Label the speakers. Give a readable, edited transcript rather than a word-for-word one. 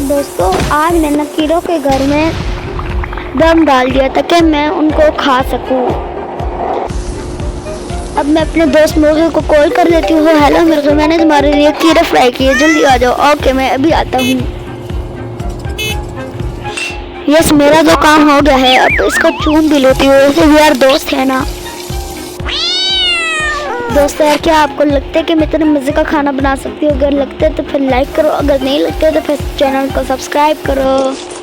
Speaker 1: दोस्तों आज मैंने कीड़ों के घर में दम डाल दिया ताकि मैं उनको खा सकूं। अब मैं अपने दोस्त मुर्गे को कॉल कर लेती हूँ। हेलो मुर्गे, मैंने तुम्हारे लिए कीड़े फ्राई किए, जल्दी आ जाओ। ओके, मैं अभी आता हूँ। यस, मेरा जो काम हो गया है, अब इसको चूम भी लेती हूँ। वैसे भी यार दोस्त है ना। दोस्तों यार, क्या आपको लगता है कि मैं इतने मज़े का खाना बना सकती हूँ? अगर लगता है तो फिर लाइक करो, अगर नहीं लगता है तो फिर चैनल को सब्सक्राइब करो।